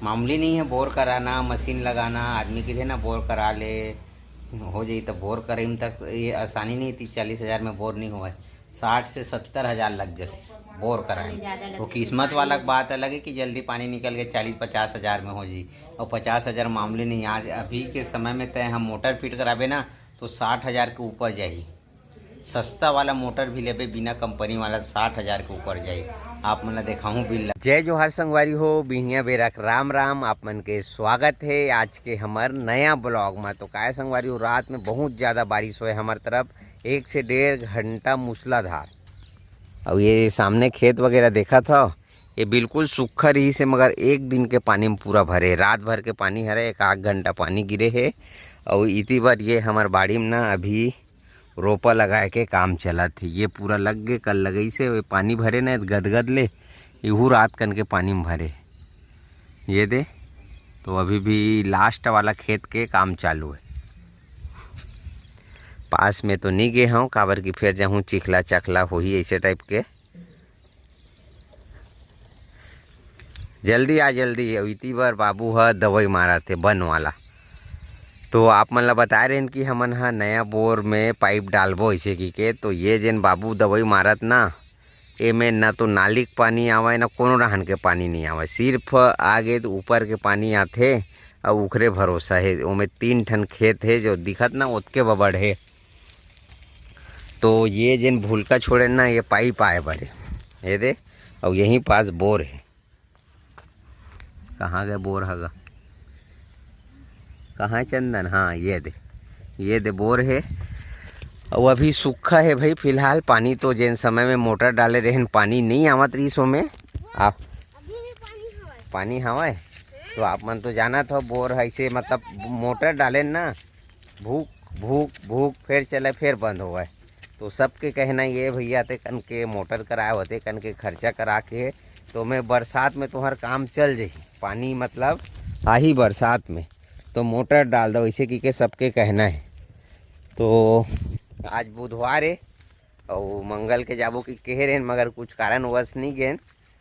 मामूली नहीं है बोर कराना, मशीन लगाना। आदमी के लिए ना बोर करा ले हो जाई तो बोर करें तक ये आसानी नहीं थी। 40,000 में बोर नहीं हुआ, 60 से 70 हज़ार लग जाते बोर कराए। वो किस्मत वाला बात अलग है कि जल्दी पानी निकल के 40-50 हज़ार में हो जी। और 50 हज़ार मामूली नहीं। आज अभी के समय में तय हम मोटर फिट कराबे ना तो 60 हज़ार के ऊपर जाई। सस्ता वाला मोटर भी लेबे बिना कंपनी वाला 60 हज़ार के ऊपर जाए। आप मन देखाऊँ बिल। जय जोहार संगवारी हो, बिहिया बेरक राम राम। आप मन के स्वागत है आज के हमार नया ब्लॉग में। तो काय संगवारी हो, रात में बहुत ज़्यादा बारिश हुए हमार तरफ, 1 से 1.5 घंटा मूसलाधार। और ये सामने खेत वगैरह देखा था, ये बिल्कुल सूखा रही से, मगर एक दिन के पानी में पूरा भरे। रात भर के पानी हरे, 1-8 घंटा पानी गिरे है। और इतनी बार ये हमार बाड़ी में ना अभी रोपा लगा के काम चला थी। ये पूरा लग गए, कल लगई से पानी भरे ना गदगद ले, यहू रात कन के पानी में भरे ये दे। तो अभी भी लास्ट वाला खेत के काम चालू है। पास में तो नहीं गए हूँ, काबर की फिर जाऊँ चिखला चखला हो ही ऐसे टाइप के। जल्दी आ जल्दी। इतनी बार बाबू ह दवाई मारा थे बन वाला। तो आप मन ला बता रहे हैं कि हमन हा नया बोर में पाइप डालबो ऐसे की के। तो ये जेन बाबू दवाई मारत ना, एमें ना तो नाली के पानी आवे ना कोनो रहन के पानी नहीं आवे। सिर्फ आगे तो ऊपर के पानी आथे और उखरे भरोसा है। ओमें 3 ठन खेत है जो दिखत ना ओतके बबड़ है। तो ये जेन भूलका छोड़े ना, ये पाइप आए बड़े ये दे। और यहीं पास बोर है। कहाँ गए बोर हगा, कहाँ चंदन? हाँ ये दे बोर है। और अभी सूखा है भाई फिलहाल। पानी तो जिन समय में मोटर डाले रहन पानी नहीं आवत रही सो में। आप अभी भी पानी हवाए तो आप मन तो जाना था बोर ऐसे, मतलब मोटर डाले ना भूख भूख भूख फिर चले फिर बंद हो गए। तो सबके कहना ये भैया ते कन के मोटर कराए होते कन के खर्चा करा के, तो मैं बरसात में तुम्हार काम चल जाही। पानी मतलब आही बरसात में तो मोटर डाल दो ऐसे की के सबके कहना है। तो आज बुधवार है और मंगल के जाबो की कह रहे हैं, मगर कुछ कारणवश नहीं गए।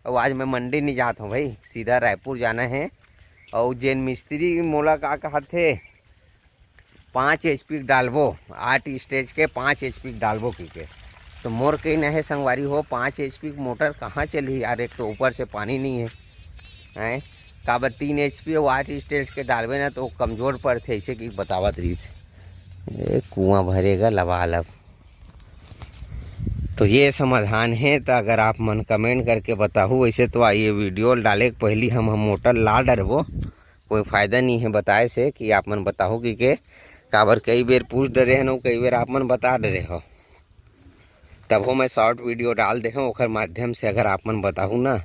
और आज मैं मंडी नहीं जाता हूँ भाई, सीधा रायपुर जाना है। और जेन मिस्त्री मोला का कहा थे 5 HP डालबो, 8 स्टेज के 5 HP डालबो की के। तो मोर कहीं न है संगवारी हो, 5 HP मोटर कहाँ चली यार। एक तो ऊपर से पानी नहीं है काबर 3 HP और 8 स्टेज के डालबे ना तो कमज़ोर पड़ते ऐसे कि बतावत रही से। कुआं भरेगा लबालब। तो ये समाधान है। तो अगर आप मन कमेंट करके बताओ। वैसे तो आइए वीडियो डाले के पहले हम मोटर ला डरबो, कोई फ़ायदा नहीं है बताए से कि आप मन बताओ कि के काबर कई बेर पूछ डरे हैं, कई बेर आप मन बता डरे हो। तब हो मैं शॉर्ट वीडियो डाल दे हूँ ओखर माध्यम से। अगर आप मन बताओ ना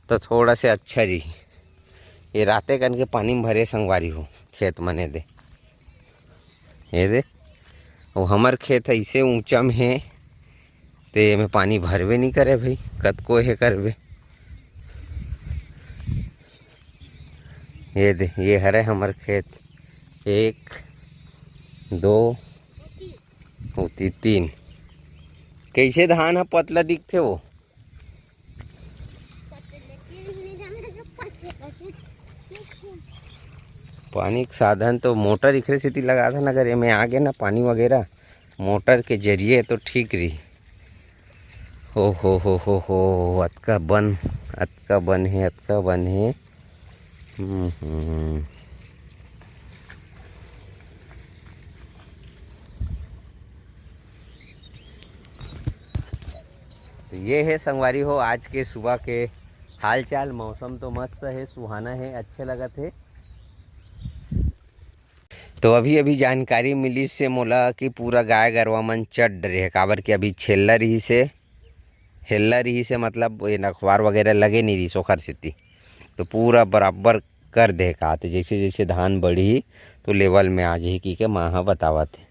तो थोड़ा से अच्छा जी। ये राते कन के पानी में भरे संगवारी हो खेत मने दे ये दे। और हमार खेत ऐसे ऊंचा में है ते में पानी भरवे नहीं करे भाई, कद को है करवे। ये दे ये हरे हमार खेत 1 2 होती 3। कैसे धान है पतला दिखते वो। पानी का साधन तो मोटर इखरे से लगा था ना, अगर में आ गए ना पानी वगैरह मोटर के जरिए तो ठीक रही। हो अतका बन है अतका बन है। तो ये है संगवारी हो आज के सुबह के हाल चाल। मौसम तो मस्त है, सुहाना है, अच्छे लगा थे। तो अभी जानकारी मिली से मोला कि पूरा गाय गरवा मन चढ़ रहे है। काबर कि अभी हेल्ला रही से मतलब ये नखवार वगैरह लगे नहीं रही सोखर सेती। तो पूरा बराबर कर दे का आते जैसे जैसे धान बढ़ी तो लेवल में आ जाही की के माँ बतावत है।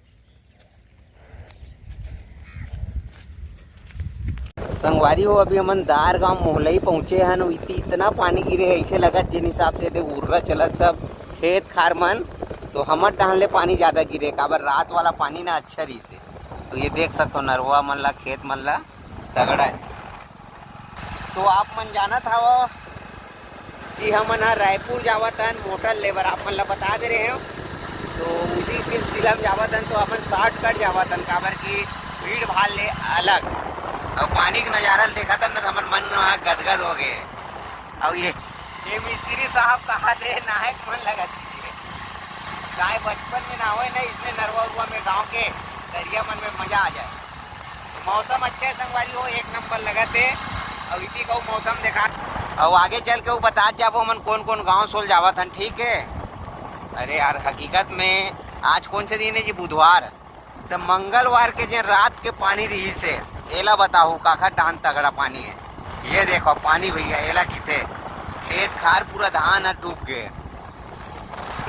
संगवारी हो अभी हमन दार गांव मोहलई पहुँचे हैं। इतना पानी गिरे है ऐसे लगत जिन हिसाब से उर्रा चलत सब खेत खार मन। तो हमर डाहन पानी ज़्यादा गिरे काबर रात वाला पानी ना अच्छा रही से। तो ये देख सकते हो नरवा मन ला खेत मन ला तगड़ा है। तो आप मन जाना था वो कि हमन ह रायपुर जावत हन मोटर लेबर आप मन ला बता दे रहे हैं। तो उसी सिलसिला में जावत हन तो अपन शॉर्टकट जावत हन, काबर की भीड़ भाड़ ले अलग और पानी के नज़ारा देखा था ना तो हमारे मन गदगद हो गए। और ये मिस्त्री साहब कहा थे नहाए मन लगा दीजिए गाय बचपन में नहावे ना, इसमें नरवा उरवा में गाँव के दरिया मन में मजा आ जाए। तो मौसम अच्छे संगवारी हो, एक नंबर लगा थे। और इसी को मौसम देखा और आगे चल के वो बता जाबो मन कौन कौन गाँव सोल जावत हन, ठीक है। अरे यार हकीकत में आज कौन से दिन है जी, बुधवार। तो मंगलवार के जो रात के पानी रही से एला बताओ काका डांन तगड़ा पानी है। ये देखो पानी भैया एला किथे खेत खार पूरा धान डूब गए।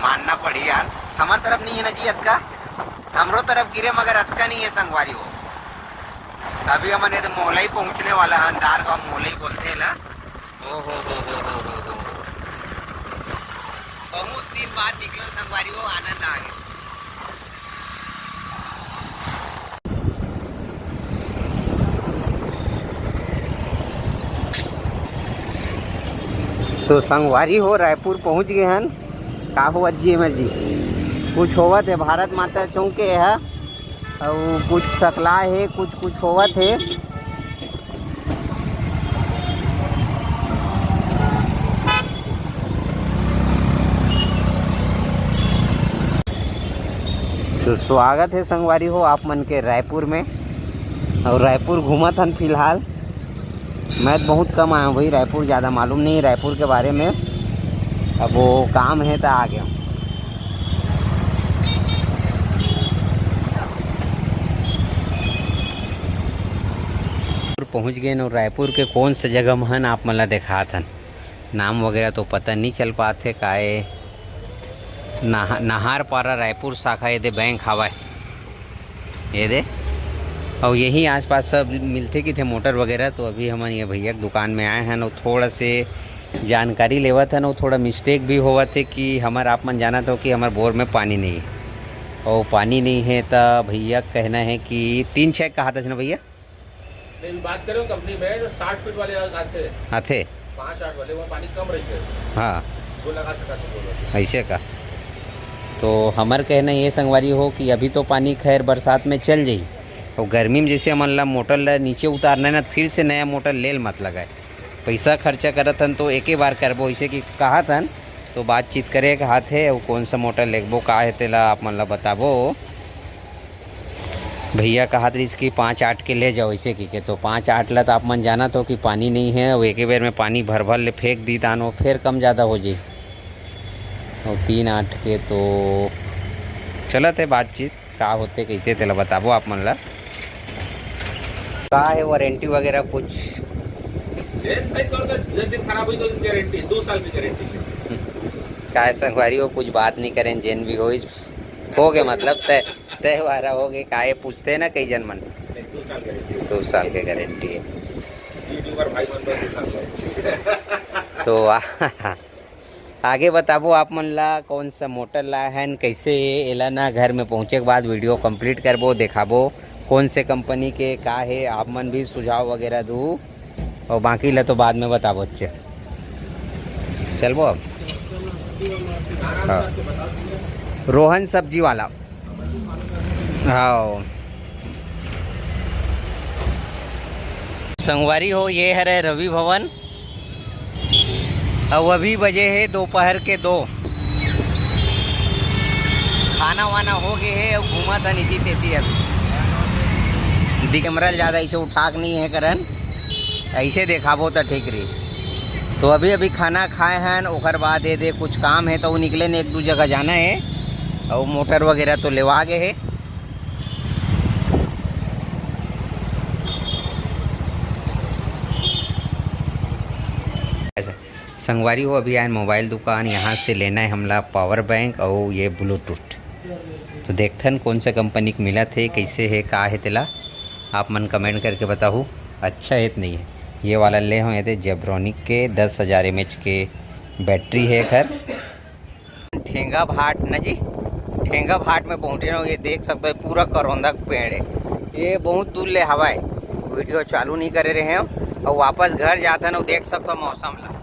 मानना पड़ी यार, हमार तरफ नहीं है ना जी अतका, हमरो तरफ गिरे मगर अतका नहीं है संगवारी हो। अभी हमने तो मोहला ही पहुंचने वाला है, अंधार का मोहला ही बोलते हैं ला। ओ हो बहुत दिन बाद निकलो संगवारी हो, आनंद आ गया। तो संगवारी हो रायपुर पहुंच गए हन। का हुआ जी अमर जी, कुछ होवत है भारत माता चौके है और कुछ सकला है, कुछ होवत है। तो स्वागत है संगवारी हो आप मन के रायपुर में। और रायपुर घूमत हन फिलहाल, मैं तो बहुत कम आया हूँ भाई रायपुर, ज़्यादा मालूम नहीं रायपुर के बारे में। अब वो काम है तो आ गया हूँ। पहुँच गए न रायपुर के कौन सा जगह में हन आप मला दिखात हन। नाम वगैरह तो पता नहीं चल पाते काए। नहार पारा रायपुर शाखा ये दे बैंक हवा ये दे, और यही आसपास सब मिलते कि थे मोटर वगैरह। तो अभी हम ये भैया की दुकान में आए हैं और थोड़ा से जानकारी लेवत है ना, थोड़ा मिस्टेक भी हुआ थे कि हमारे आप मन जाना था कि हमारे बोर में पानी नहीं है। और पानी नहीं है तो भैया कहना है कि 3 चेक कहा था ना भैया। बात करें कंपनी में जो 60 फीट वाले आते 5-8 वाले वो पानी कम रही है। हाँ वो लगा सका तो ऐसे का। तो हमार कहना ये संगवारी हो कि अभी तो पानी खैर बरसात में चल जाई, और गर्मी में जैसे मन ला मोटर ला नीचे उतारना है ना, फिर से नया मोटर लेल मत लगाए। पैसा खर्चा करत हन तो एक ही बार करबो, ऐसे कि कहा थन तो बातचीत करे के हाथ है। और कौन सा मोटर लेगबो का है तेला आप मन ला बताबो। भैया कहा था इसकी 5-8 के ले जाओ ऐसे की के। तो 5-8 ला तो आप मन जाना तो कि पानी नहीं है, और एक ही बार में पानी भर ले फेंक दी तानो फिर कम ज़्यादा हो जाए। और 3-8 के तो चलत है बातचीत का होते कैसे तेला बताबो आप मन ला। का है वारंटी वगैरह कुछ खराब हुई तो गारंटी 2 साल की गारंटी। का संगवारी हो कुछ बात नहीं करें, जेन भी हो गए मतलब तय वारा हो गए। का पूछते हैं ना कई जन मन 2 साल के गारंटी है। तो आगे बताबो आप मन ला कौन सा मोटर ला है, कैसे एला ना घर में पहुँचे के बाद वीडियो कंप्लीट करबो, दिखाबो कौन से कंपनी के का है। आप मन भी सुझाव वगैरह दो और बाकी ला तो बाद में बताबो। अच्छे चलबो अब। हाँ रोहन सब्जी वाला। हाँ संगवारी हो ये है रवि भवन, और अभी बजे है दोपहर के 2। खाना वाना हो गए है और घूमा था नीति तेती। अभी कैमरा ज़्यादा ऐसे उठाक नहीं है करन, ऐसे देखाबो तो ठीक रही। तो अभी खाना खाए हैं, ओकर बाद दे कुछ काम है तो वो निकले ने 1-2 जगह जाना है, और मोटर वगैरह तो लेवा गए है। संगवारी हो अभी आए मोबाइल दुकान, यहाँ से लेना है हमला पावर बैंक और ये ब्लूटूथ। तो देखथन कौन सा कंपनी का मिला थे, कैसे है का है तेला आप मन कमेंट करके बताओ। अच्छा है तो नहीं है ये वाला ले हो ये जेब्रॉनिक के 10,000 mAh के बैटरी है। घर ठेंगा भाट न जी, ठेंगा भाट में पहुँचे ना, ये देख सकते हो पूरा करौंदा का पेड़ है। ये बहुत दूर ले हवा है, वीडियो चालू नहीं करे रहे हैं और वापस घर जाता ना देख सकते हो मौसम ला।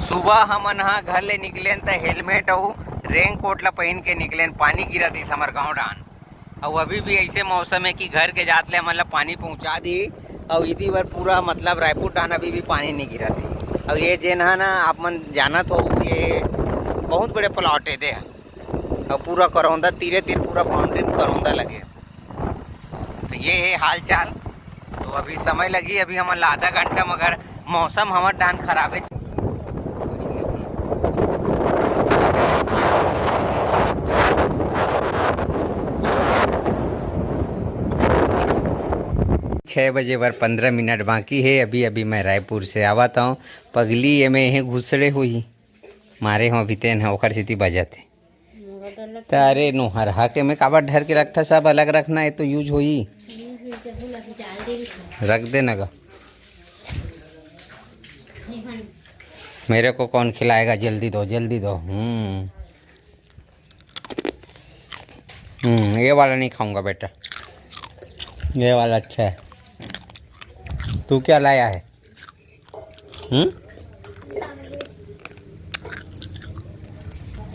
सुबह हमन हा घर ले निकलेन त हेलमेट और रेन कोट ला पहन के निकलेन, पानी गिरा दी हमर गाँव डान। और अभी भी ऐसे मौसम है कि घर के जात ले मतलब पानी पहुंचा दी। और इधी बार पूरा मतलब रायपुर डान अभी भी पानी नहीं गिरा थी। और ये जेन है ना आप मन जानत हो, ये बहुत बड़े प्लॉट है दे, और पूरा करौंदा तीरे तीर पूरा बाउंड्री में करौंदा लगे। तो ये है हाल चाल। तो अभी समय लगी, अभी हमारे आधा घंटा, मगर मौसम हमारे डान खराब है। 6 बजे बर 15 मिनट बाकी है। अभी अभी मैं रायपुर से आवत हूँ। पगली ये में घुसड़े हुई मारे हो अभी तेन ओखर स्थिति बजत है। अरे नो हरहा के में काबर ढर के रखता, सब अलग रखना है तो यूज होई, रख देना गा। मेरे को कौन खिलाएगा, जल्दी दो जल्दी दो। ये वाला नहीं खाऊंगा बेटा, ये वाला अच्छा है। तू क्या लाया है?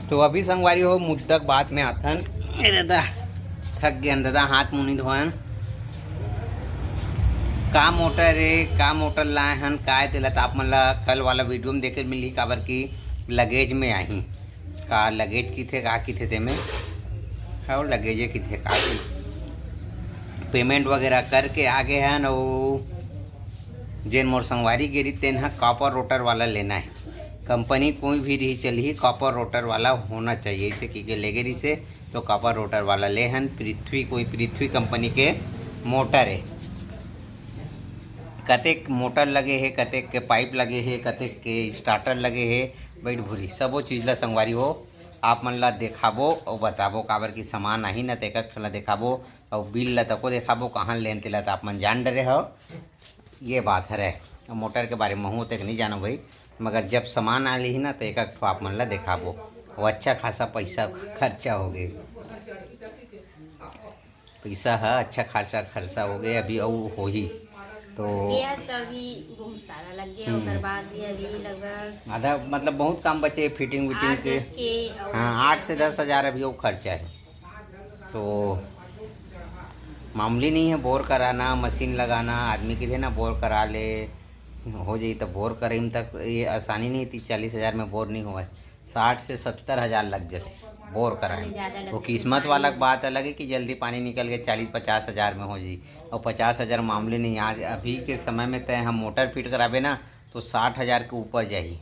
तो अभी संगवारी हो मुद्दक बात में आथन। दादा थक गए दादा, हाथ मुँह नहीं धोयन। का मोटर है, का मोटर लाए हन, काय तेला आप मन ला कल वाला वीडियो में देखे मिली, काबर की लगेज में आई का लगेज की थे, का की थे ते में और लगेजे की थे का की पेमेंट वगैरह करके आगे हैं। और जेन मोर संगवारी गिरी तेन हा कॉपर रोटर वाला लेना है। कंपनी कोई भी रही चली, कॉपर रोटर वाला होना चाहिए। इसे की लेगे रही से तो कॉपर रोटर वाला ले हन। पृथ्वी कंपनी के मोटर है। कतेक मोटर लगे है, कतेक के पाइप लगे है, कतेक के स्टार्टर लगे है, बैठ भूरी सबो चीज़ ला संगवारी हो आप मन ला देखाबो और बताबो। काबर की सामान आही ना तेकर ठला देखाबो और बिल ला तको देखाबो, कहाँ लेन तेला तो आप मन जान डरे हो। ये बात है। मोटर के बारे में हूँ तक नहीं जानो भाई, मगर जब सामान आ ली ना तो एक आप मन ला देखाबो। वो अच्छा खासा पैसा खर्चा हो गए, पैसा है अच्छा खासा खर्चा हो गए अभी और हो ही। तो अभी बहुत सारा लग गया, उसके बाद भी अभी लगभग आधा मतलब बहुत काम बचे फिटिंग विटिंग के। हाँ 8 से 10 हज़ार अभी वो खर्चा है। तो मामूली नहीं है, बोर कराना, मशीन लगाना, आदमी के लिए ना बोर करा ले हो जाए तो बोर करें तक ये आसानी नहीं थी। 40 हज़ार में बोर नहीं हुआ है, 60 से 70 हज़ार लग जाते बोर कराएं। वो किस्मत वाला बात अलग है कि जल्दी पानी निकल के 40-50 हज़ार में हो जाए। और 50 हज़ार मामले नहीं। आज अभी के समय में तय हम मोटर फिट कराबे ना तो 60 हज़ार के ऊपर जाए।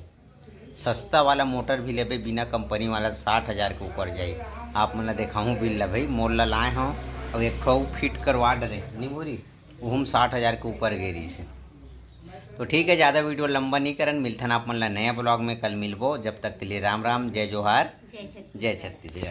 सस्ता वाला मोटर भी लेबे बिना कंपनी वाला 60 हज़ार के ऊपर जाए। आप मतलब देखाऊँ बिल ला भाई, मोल ला लाए हों और एक ठो फिट करवा डरे नहीं बोरी, वो हम 60 हज़ार के ऊपर गए रही से। तो ठीक है, ज़्यादा वीडियो लंबा नहीं करन, मिलथन आप मन ला नया ब्लॉग में कल मिलबो। जब तक के लिए राम राम, जय जोहार, जय छत्तीसगढ़।